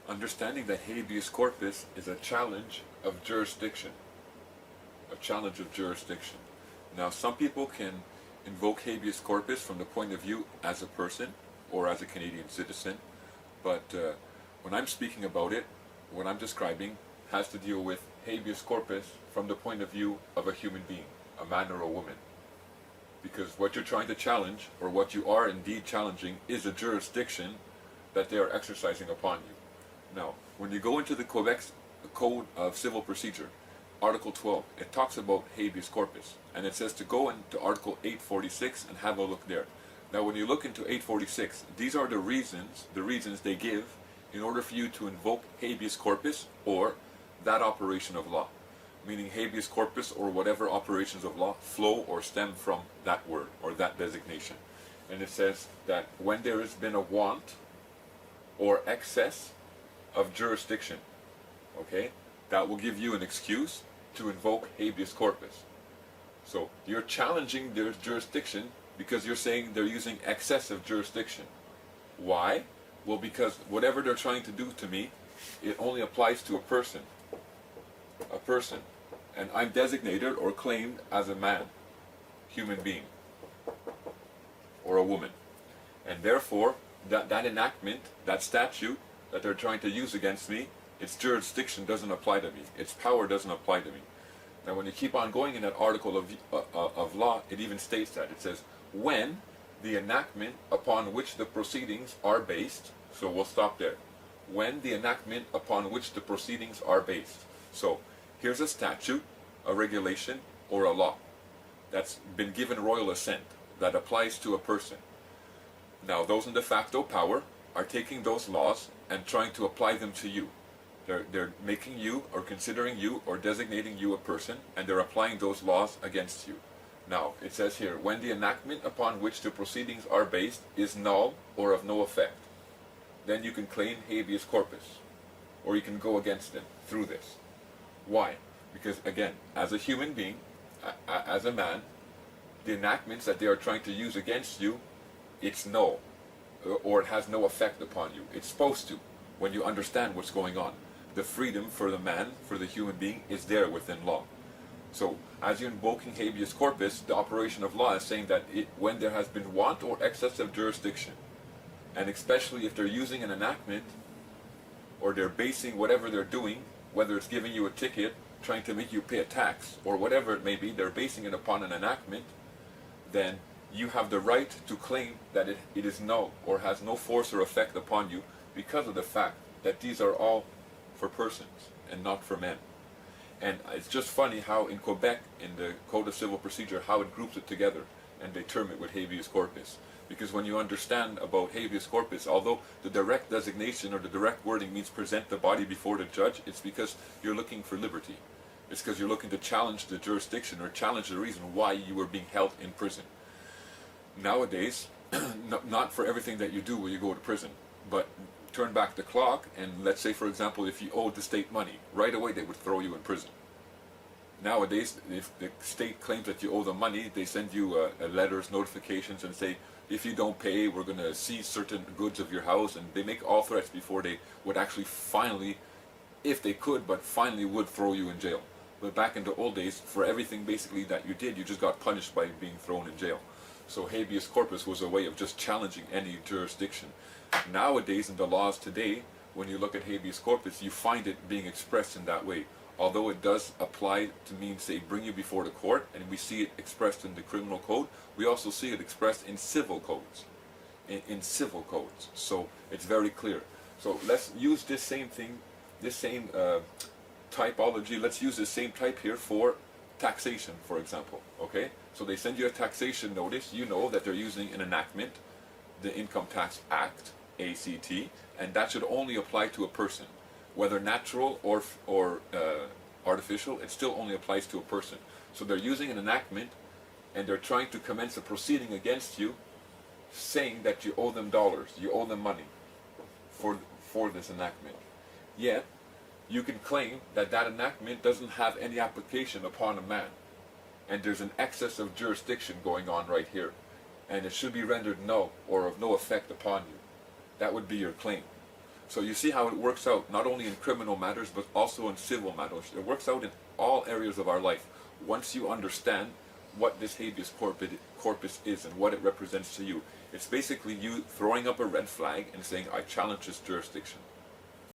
Understanding that habeas corpus is a challenge of jurisdiction. A challenge of jurisdiction. Now, some people can invoke habeas corpus from the point of view as a person or as a Canadian citizen, but when I'm speaking about it, what I'm describing has to deal with habeas corpus from the point of view of a human being, a man or a woman. Because what you're trying to challenge, or what you are indeed challenging, is a jurisdiction that they are exercising upon you. Now, when you go into the Quebec Code of Civil Procedure, Article 12, it talks about habeas corpus, and it says to go into Article 846 and have a look there. Now, when you look into 846, these are the reasons they give in order for you to invoke habeas corpus or that operation of law. Meaning habeas corpus or whatever operations of law flow or stem from that word or that designation. And it says that when there has been a want or excess of jurisdiction, okay, that will give you an excuse to invoke habeas corpus. So you're challenging their jurisdiction because you're saying they're using excessive jurisdiction. Why? Well, because whatever they're trying to do to me, it only applies to a person. A person. And I'm designated or claimed as a man, human being, or a woman. And therefore, that enactment, that statute that they're trying to use against me, its jurisdiction doesn't apply to me. Its power doesn't apply to me. Now, when you keep on going in that article of law, it even states that. It says, when the enactment upon which the proceedings are based, so we'll stop there. When the enactment upon which the proceedings are based. So, here's a statute, a regulation, or a law that's been given royal assent, that applies to a person. Now, those in de facto power are taking those laws and trying to apply them to you. They're making you, or considering you, or designating you a person, and they're applying those laws against you. Now, it says here, when the enactment upon which the proceedings are based is null or of no effect, then you can claim habeas corpus, or you can go against them through this. Why? Because, again, as a human being, as a man, the enactments that they are trying to use against you, it's null, or it has no effect upon you. It's supposed to, when you understand what's going on. The freedom for the man, for the human being, is there within law. So, as you're invoking habeas corpus, the operation of law is saying that when there has been want or excess of jurisdiction, and especially if they're using an enactment, or they're basing whatever they're doing, whether it's giving you a ticket, trying to make you pay a tax, or whatever it may be, they're basing it upon an enactment, then you have the right to claim that it is null or has no force or effect upon you because of the fact that these are all for persons and not for men. And it's just funny how in Quebec, in the Code of Civil Procedure, how it groups it together and they term it with habeas corpus. Because when you understand about habeas corpus, although the direct designation or the direct wording means present the body before the judge, it's because you're looking for liberty. It's because you're looking to challenge the jurisdiction or challenge the reason why you were being held in prison. Nowadays, not for everything that you do will you go to prison, but turn back the clock and let's say, for example, if you owed the state money, right away they would throw you in prison. Nowadays, if the state claims that you owe them money, they send you letters, notifications, and say, if you don't pay, we're going to seize certain goods of your house, and they make all threats before they would actually finally, if they could, but finally would throw you in jail. But back in the old days, for everything basically that you did, you just got punished by being thrown in jail. So habeas corpus was a way of just challenging any jurisdiction. Nowadays, in the laws today, when you look at habeas corpus, you find it being expressed in that way. Although it does apply to mean, say, bring you before the court, and we see it expressed in the criminal code, we also see it expressed in civil codes. In civil codes. So it's very clear. So let's use this same thing, this same typology, let's use this same type here for taxation, for example. Okay? So they send you a taxation notice, you know that they're using an enactment, the Income Tax Act, ACT, and that should only apply to a person. Whether natural or artificial, it still only applies to a person. So they're using an enactment and they're trying to commence a proceeding against you saying that you owe them dollars, you owe them money for this enactment. Yet, you can claim that that enactment doesn't have any application upon a man. And there's an excess of jurisdiction going on right here. And it should be rendered null or of no effect upon you. That would be your claim. So you see how it works out, not only in criminal matters, but also in civil matters. It works out in all areas of our life. Once you understand what this habeas corpus is and what it represents to you, it's basically you throwing up a red flag and saying, I challenge this jurisdiction.